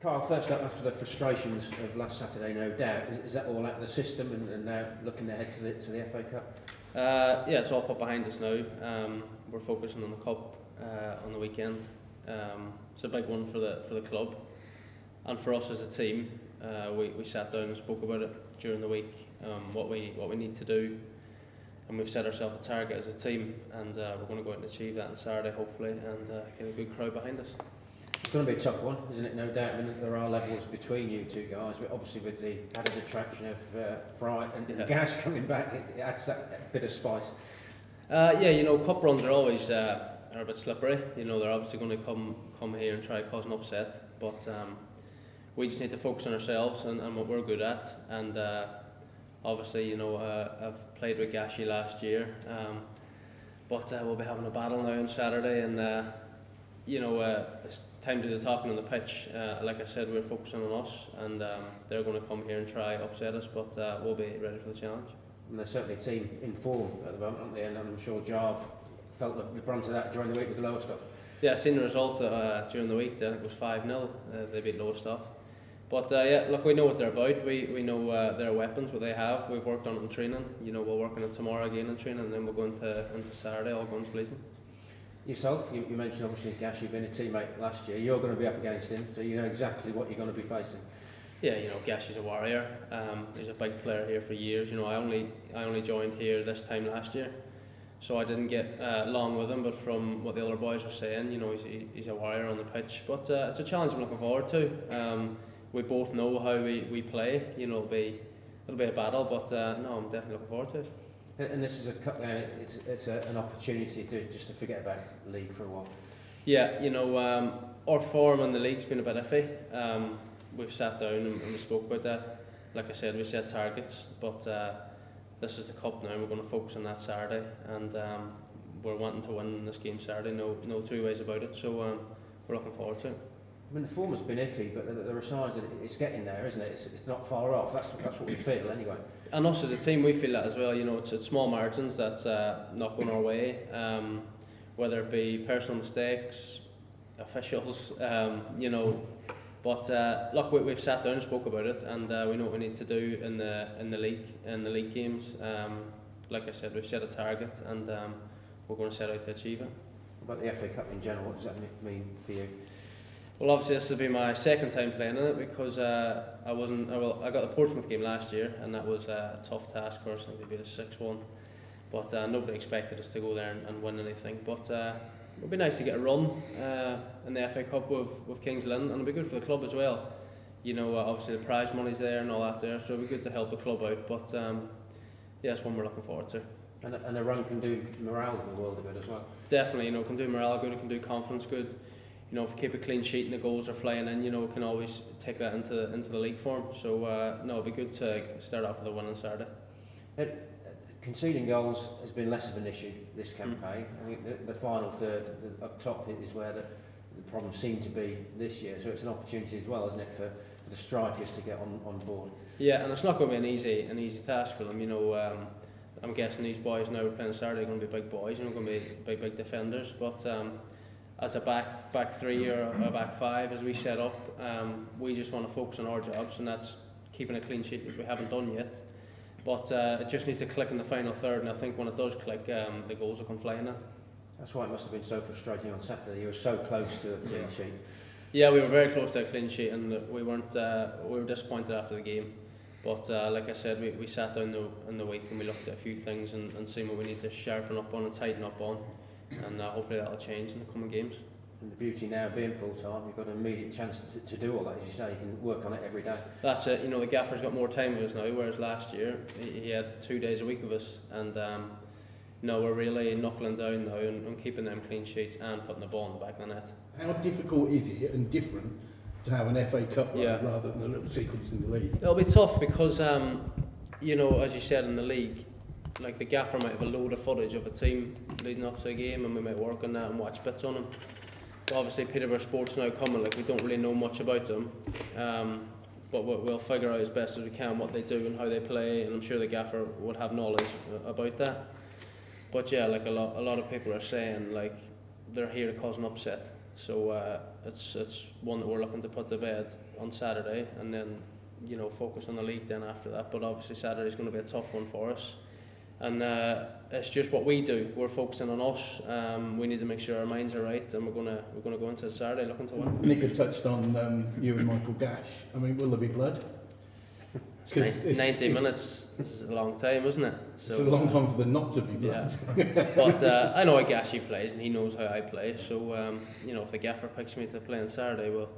Carl, first up, after the frustrations of last Saturday, no doubt, is that all out of the system and now looking ahead to the FA Cup? Yeah, it's all put behind us now. We're focusing on the cup on the weekend. It's a big one for the club and for us as a team. We sat down and spoke about it during the week, what we need to do, and we've set ourselves a target as a team, and we're going to go out and achieve that on Saturday hopefully, and get a good crowd behind us. It's going to be a tough one, isn't it? No doubt. I mean, there are levels between you two guys, but obviously with the added attraction of Fry and Gas coming back, it adds that bit of spice. Yeah, cup runs are always are a bit slippery. They're obviously going to come here and try to cause an upset, but we just need to focus on ourselves and what we're good at. And obviously, I've played with Gashi last year, but we'll be having a battle now on Saturday, and it's time to do the talking on the pitch. Like I said, we're focusing on us, and they're going to come here and try upset us, but we'll be ready for the challenge. And they're certainly a team in form at the moment, aren't they? And I'm sure Jarve felt the brunt of that during the week with the lower stuff. Yeah, I seen the result during the week. I think it was 5-0. They beat lower stuff. But yeah, look, we know what they're about. We know their weapons, what they have. We've worked on it in training. We'll work on it tomorrow again in training, and then we'll go into Saturday all guns blazing. Yourself, you mentioned obviously Gash, you've been a teammate last year. You're going to be up against him, so you know exactly what you're going to be facing. Yeah, Gash is a warrior. He's a big player here for years. I only joined here this time last year, so I didn't get long with him. But from what the other boys are saying, he's a warrior on the pitch. But it's a challenge I'm looking forward to. We both know how we play. It'll be a battle, but no, I'm definitely looking forward to it. And this is it's an opportunity to forget about the league for a while. Yeah, our form in the league's been a bit iffy. We've sat down and we spoke about that. Like I said, we set targets, but this is the cup now. We're going to focus on that Saturday, and we're wanting to win this game Saturday. No two ways about it. So we're looking forward to it. I mean, the form has been iffy, but there are signs that it's getting there, isn't it? It's not far off. That's what we feel anyway. And us as a team, we feel that as well. It's small margins that's not going our way, whether it be personal mistakes, officials, But look, we've sat down and spoke about it, and we know what we need to do in the league games. Like I said, we've set a target, and we're going to set out to achieve it. What about the FA Cup in general? What does that mean for you? Well, obviously this will be my second time playing in it, because I got the Portsmouth game last year, and that was a tough task for us. I think they beat us 6-1, but nobody expected us to go there and win anything. But it would be nice to get a run in the FA Cup with Kings Lynn, and it'll be good for the club as well. Obviously the prize money's there and all that there, so it'll be good to help the club out. But yeah, it's one we're looking forward to. And a run can do morale in the world of good as well. Definitely, it can do morale good, it can do confidence good. If we keep a clean sheet and the goals are flying in, we can always take that into the league form. So no, it'll be good to start off with a win on Saturday. Conceding goals has been less of an issue this campaign. I mean, the final third up top is where the problem seemed to be this year. So it's an opportunity as well, isn't it, for the strikers to get on board? Yeah, and it's not going to be an easy task for them. I'm guessing these boys now playing Saturday are going to be big boys, going to be big defenders. But as a back three or a back five, as we set up, we just want to focus on our jobs, and that's keeping a clean sheet, which we haven't done yet. But it just needs to click in the final third, and I think when it does click, the goals will come flying in. That's why it must have been so frustrating on Saturday. You were so close to a clean sheet. Yeah, we were very close to a clean sheet, and we were disappointed after the game. But like I said, we sat down in the week and we looked at a few things and seen what we need to sharpen up on and tighten up on, and hopefully that'll change in the coming games. And the beauty now being full time, you've got an immediate chance to do all that. As you say, you can work on it every day. That's it. The gaffer's got more time with us now, whereas last year he had 2 days a week with us, and we're really knuckling down now and keeping them clean sheets and putting the ball in the back of the net. How difficult is it and different to have an FA Cup rather than a little sequence in the league? It'll be tough because as you said, in the league, like the gaffer might have a load of footage of a team leading up to a game, and we might work on that and watch bits on them. But obviously Peterborough Sports now coming, we don't really know much about them, but we'll figure out as best as we can what they do and how they play, and I'm sure the gaffer would have knowledge about that. But yeah, a lot of people are saying they're here to cause an upset, so it's one that we're looking to put to bed on Saturday, and then focus on the league then after that. But obviously Saturday's going to be a tough one for us, and it's just what we do. We're focusing on us. We need to make sure our minds are right, and we're gonna go into Saturday looking to win. Nick had touched on you and Michael Gash. I mean, will there be blood? 90 minutes is a long time, isn't it? So, it's a long time for there not to be blood. Yeah. But I know how Gashi plays, and he knows how I play. So if the gaffer picks me to play on Saturday, well,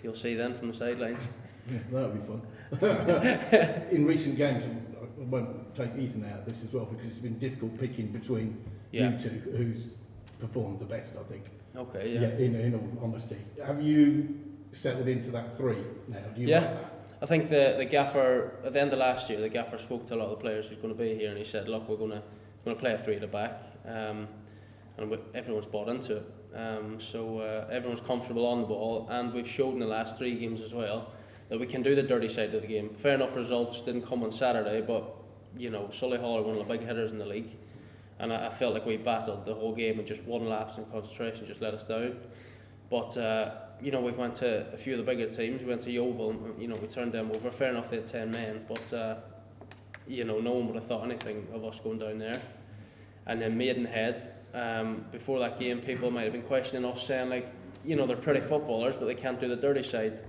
you'll see then from the sidelines. Yeah, that'll be fun. In recent games, I won't take Ethan out of this as well, because it's been difficult picking between you two who's performed the best, I think. Okay, yeah. In all honesty. Have you settled into that 3 now? Do you like that? I think the gaffer, at the end of last year, the gaffer spoke to a lot of the players who's going to be here, and he said, look, we're going to play a 3 at the back, and everyone's bought into it. So everyone's comfortable on the ball, and we've showed in the last 3 games as well that we can do the dirty side of the game. Fair enough, results didn't come on Saturday, but Solihull are one of the big hitters in the league, and I felt like we battled the whole game, and just one lapse in concentration just let us down. But we've went to a few of the bigger teams. We went to Yeovil, and we turned them over. Fair enough, they had 10 men, but no one would have thought anything of us going down there. And then Maidenhead, before that game, people might have been questioning us, saying like, they're pretty footballers, but they can't do the dirty side.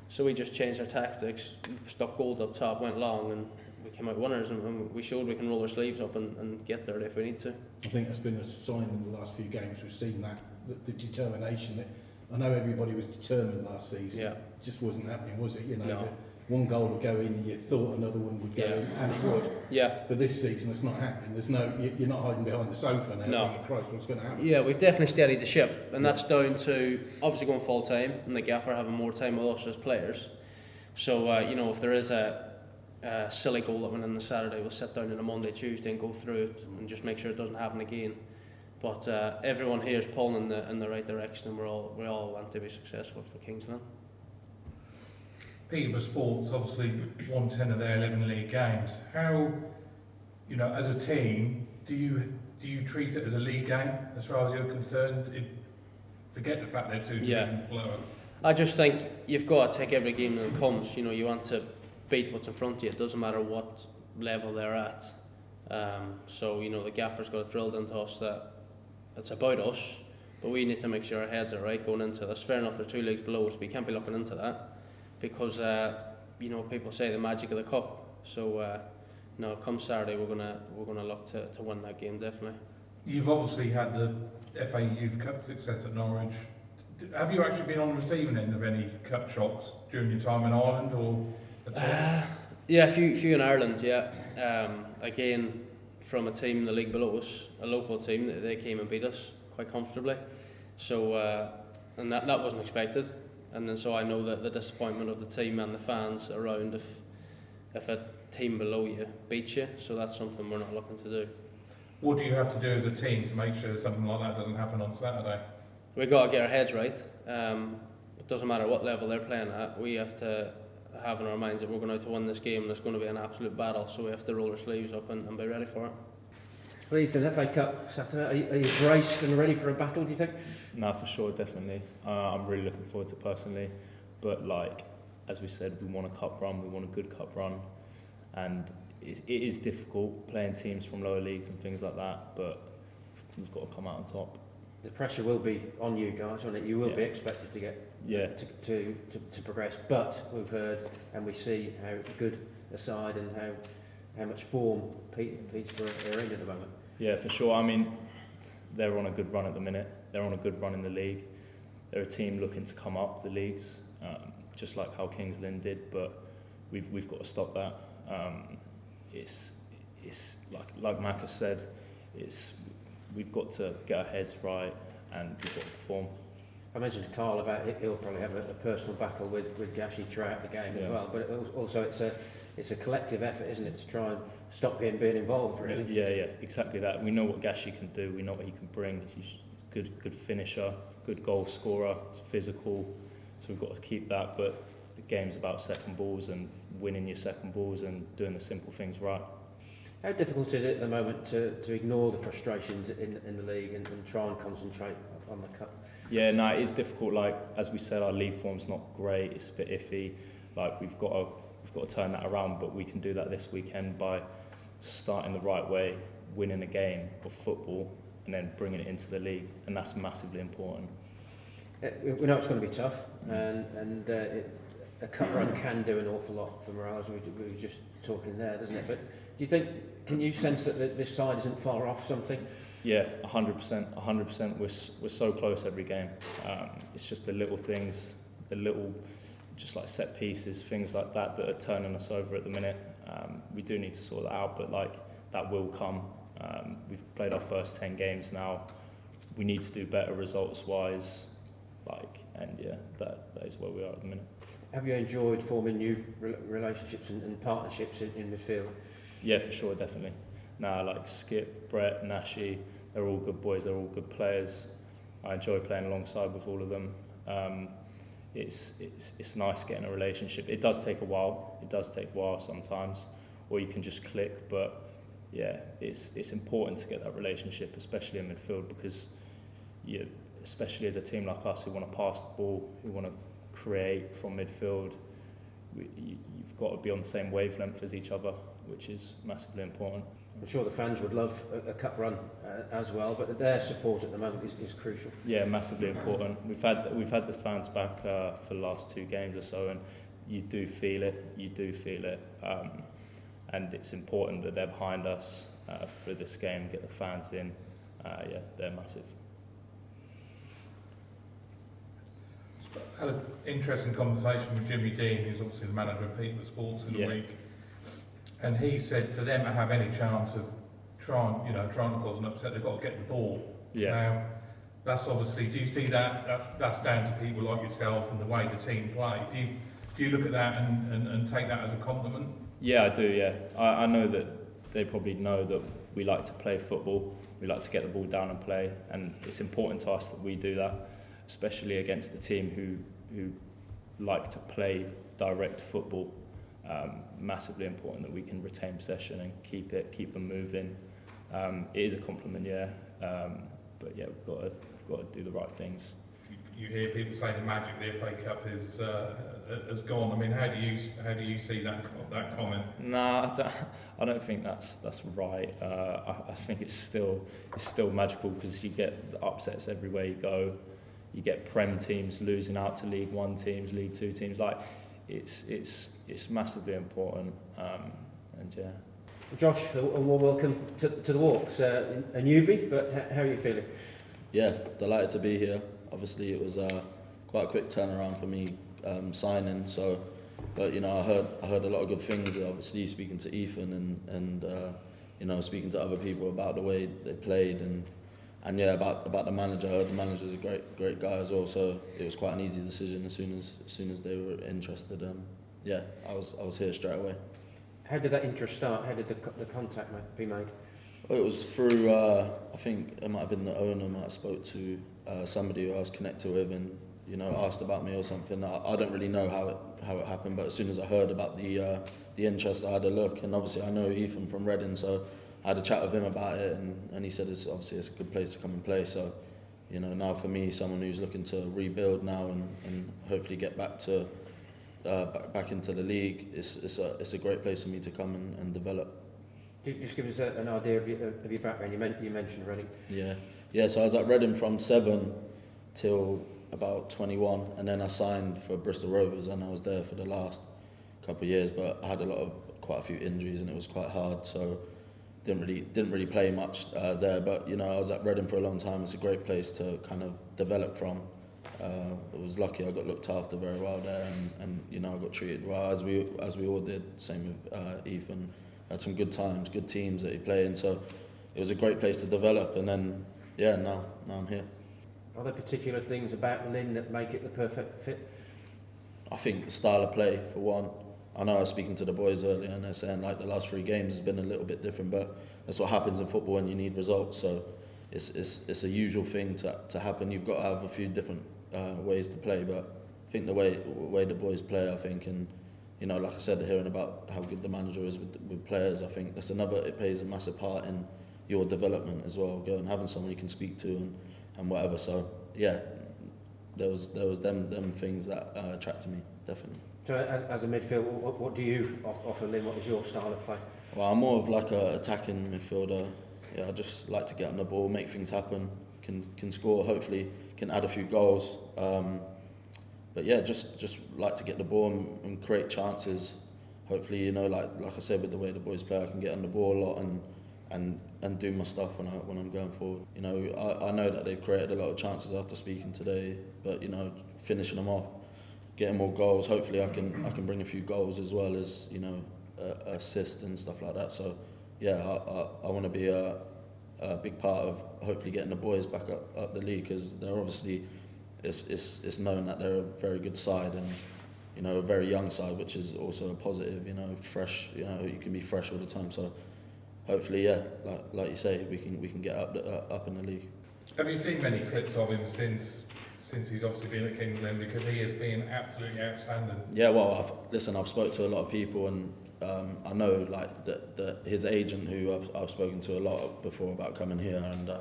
So we just changed our tactics, stuck gold up top, went long, and we came out winners, and we showed we can roll our sleeves up and get dirty if we need to. I think that's been a sign in the last few games. We've seen that the determination. I know everybody was determined last season. Yeah. It just wasn't happening, was it? No. One goal would go in, and you thought another one would go in, and it would. Yeah. But this season, it's not happening. You're not hiding behind the sofa now. No. Thinking, Christ, what's going to happen? Yeah, we've definitely steadied the ship, and that's down to obviously going full time, and the gaffer having more time with us as players. So if there is a silly goal that went in the Saturday, we'll sit down on a Monday, Tuesday, and go through it and just make sure it doesn't happen again. But everyone here is pulling in the right direction, and we all want to be successful for Kingsland. Peterborough Sports obviously won 10 of their 11 league games. How, as a team, do you treat it as a league game as far as you're concerned? Forget the fact they're 2 divisions below. I just think you've got to take every game that comes. You want to beat what's in front of you. It doesn't matter what level they're at. So the gaffer's got it drilled into us that it's about us, but we need to make sure our heads are right going into this. Fair enough, there's 2 leagues below us, but you can't be looking into that, because people say the magic of the cup. So come Saturday we're gonna look to win that game, definitely. You've obviously had the FA Youth Cup success at Norwich. Have you actually been on the receiving end of any cup shocks during your time in Ireland, or at all? Yeah, a few in Ireland. Yeah, again from a team in the league below us, a local team. They came and beat us quite comfortably. So and that wasn't expected. And then so I know that the disappointment of the team and the fans around if a team below you beats you. So that's something we're not looking to do. What do you have to do as a team to make sure something like that doesn't happen on Saturday? We've got to get our heads right. It doesn't matter what level they're playing at. We have to have in our minds that we're going to win this game, and it's going to be an absolute battle. So we have to roll our sleeves up and be ready for it. Well, Ethan, FA Cup Saturday, are you braced and ready for a battle, do you think? No, for sure, definitely. I'm really looking forward to it personally. But as we said, we want a cup run, we want a good cup run. And it is difficult playing teams from lower leagues and things like that, but we've got to come out on top. The pressure will be on you guys, won't it? You will be expected to get to progress. But we've heard and we see how good a side and how much form Peterborough are in at the moment. Yeah, for sure. I mean, they're on a good run at the minute. They're on a good run in the league. They're a team looking to come up the leagues, just like how Kings Lynn did. But we've got to stop that. It's like Mac has said. We've got to get our heads right, and we've got to perform. I mentioned to Carl about he'll probably have a personal battle with Gashi throughout the game as well. But also it's a collective effort, isn't it, to try and stop him being involved, really? Yeah, exactly that. We know what Gashi can do. We know what he can bring. He's a good finisher, good goal scorer. He's physical, so we've got to keep that. But the game's about second balls and winning your second balls and doing the simple things right. How difficult is it at the moment to ignore the frustrations in the league and try and concentrate on the cup? Yeah, no, it is difficult. Like as we said, our league form's not great. It's a bit iffy. Like we've got to turn that around, but we can do that this weekend by starting the right way, winning a game of football, and then bringing it into the league, and that's massively important. We know it's going to be tough, and a cup run can do an awful lot for morale, as we were just talking there, doesn't it? But do you think, can you sense that this side isn't far off something? Yeah, 100%. 100%. We're so close every game. It's just the little things, the little, just like set pieces, things like that are turning us over at the minute. We do need to sort that out, but like that will come. We've played our first 10 games now. We need to do better results-wise, and yeah, that is where we are at the minute. Have you enjoyed forming new relationships and partnerships in midfield? Yeah, for sure, definitely. Like Skip, Brett, Nashi, they're all good boys, they're all good players. I enjoy playing alongside with all of them. It's nice getting a relationship. It does take a while sometimes, or you can just click, but yeah, it's important to get that relationship, especially in midfield, because especially as a team like us who want to pass the ball, who want to create from midfield, you've got to be on the same wavelength as each other, which is massively important. I'm sure the fans would love a cup run as well, but their support at the moment is crucial. Yeah, massively important. We've had the fans back for the last 2 games or so, and you do feel it. And it's important that they're behind us for this game. Get the fans in. They're massive. I had an interesting conversation with Jimmy Dean, who's obviously the manager of Peterborough Sports in the week, and he said for them to have any chance of trying to cause an upset, they've got to get the ball. Now, that's obviously. Do you see that? That's down to people like yourself and the way the team play. Do you look at that and take that as a compliment? Yeah, I do. Yeah, I know that they probably know that we like to play football. We like to get the ball down and play, and it's important to us that we do that, especially against a team who like to play direct football. Massively important that we can retain possession and keep them moving. It is a compliment, but yeah, we've got to do the right things. You hear people say the magic of the FA Cup has gone. I mean, how do you see that comment? Nah, I don't think that's right. I think it's still magical because you get the upsets everywhere you go. You get Prem teams losing out to League One teams, League Two teams. Like it's massively important. And yeah. Josh, a warm welcome to the Walks. A newbie, but how are you feeling? Yeah, delighted to be here. Obviously, it was quite a quick turnaround for me signing. So, but I heard a lot of good things. Obviously, speaking to Ethan and speaking to other people about the way they played and yeah, about the manager. I heard the manager's a great guy as well. So it was quite an easy decision as soon as they were interested. I was here straight away. How did that interest start? How did the contact be made? Well, it was through, I think it might have been the owner might have spoke to somebody who I was connected with and, asked about me or something. I don't really know how it happened, but as soon as I heard about the interest, I had a look. And obviously I know Ethan from Reading, so I had a chat with him about it and he said it's a good place to come and play. So, now for me, someone who's looking to rebuild now and hopefully get back into the league, it's a great place for me to come and develop. Just give us an idea of your background. You mentioned Reading. Yeah. So I was at Reading from 7 till about 21, and then I signed for Bristol Rovers, and I was there for the last couple of years. But I had quite a few injuries, and it was quite hard. So didn't really play much there. But I was at Reading for a long time. It's a great place to kind of develop from. I was lucky. I got looked after very well there, and I got treated well as we all did. Same with Ethan. Had some good times, good teams that he played in, so it was a great place to develop. And then, now I'm here. Are there particular things about Lynn that make it the perfect fit? I think the style of play, for one. I know I was speaking to the boys earlier, and they're saying like the last 3 games has been a little bit different, but that's what happens in football when you need results. So it's a usual thing to happen. You've got to have a few different ways to play, but I think the way the boys play, I think, and like I said, hearing about how good the manager is with players, I think it plays a massive part in your development as well, having someone you can speak to and whatever. So yeah, there was them things that attracted me, definitely. So as a midfielder, what do you offer, Lynn? What is your style of play? Well, I'm more of like a attacking midfielder. Yeah, I just like to get on the ball, make things happen, can score, hopefully can add a few goals. But yeah, just like to get the ball and create chances. Hopefully, you know, like I said, with the way the boys play, I can get on the ball a lot and do my stuff when I'm going forward. You know, I know that they've created a lot of chances after speaking today, but you know, finishing them off, getting more goals. Hopefully, I can bring a few goals as well as, you know, assist and stuff like that. So yeah, I want to be a big part of hopefully getting the boys back up the league, because they're obviously it's known that they're a very good side, and you know, a very young side, which is also a positive. You know, fresh. You know, you can be fresh all the time. So hopefully, yeah, like you say, we can get up in the league. Have you seen many clips of him since he's obviously been at Kings Lynn, because he has been absolutely outstanding? Yeah, well, I've spoke to a lot of people, and I know like that his agent, who I've spoken to a lot before about coming here, and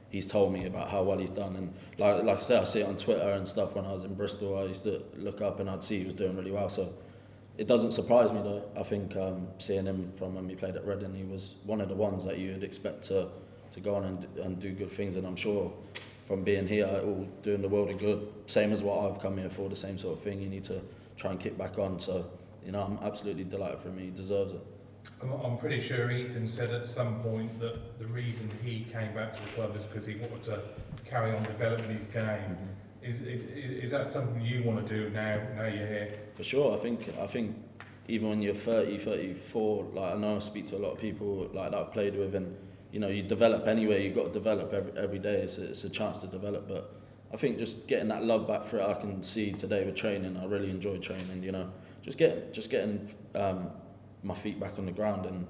he's told me about how well he's done. And like I said, I see it on Twitter and stuff. When I was in Bristol, I used to look up and I'd see he was doing really well. So it doesn't surprise me though. I think seeing him from when we played at Reading, he was one of the ones that you would expect to go on and do good things. And I'm sure from being here, it will doing the world of good. Same as what I've come here for, the same sort of thing. You need to try and kick back on. So, you know, I'm absolutely delighted for him. He deserves it. I'm pretty sure Ethan said at some point that the reason he came back to the club is because he wanted to carry on developing his game. Is that something you want to do now you're here? For sure. I think even when you're 30, 34, like I know I speak to a lot of people like that I've played with, and you know, you develop anyway. You've got to develop every day. It's a chance to develop. But I think just getting that love back for it, I can see today with training. I really enjoy training. You know, just getting my feet back on the ground and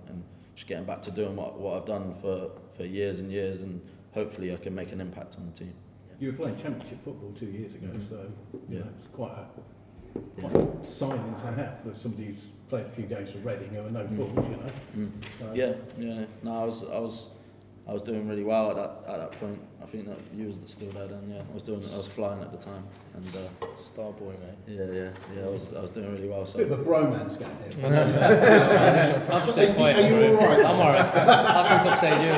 just getting back to doing what I've done for years and years, and hopefully I can make an impact on the team. You were playing championship football 2 years ago, so Yeah. it's quite a signing to have for somebody who's played a few games for Reading who are no fools, you know. So, Yeah. No, I was doing really well at that point. I think that you was still there then. Yeah, I was flying at the time, and Star boy, mate. yeah. I was doing really well. So bit of a bromance going here. I'll just stay quiet. Are you all right? I'm alright. I'll come upside you.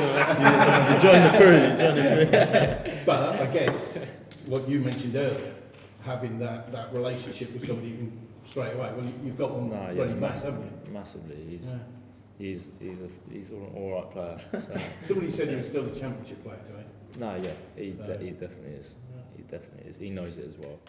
you joined the crew. But I guess what you mentioned earlier, having that relationship with somebody you can straight away. Well, you've got one ready made, haven't you? Massively. Yeah. He's an all right player. So. Somebody said he was still a championship player today. No, yeah, he So- definitely is. He definitely is. He knows it as well.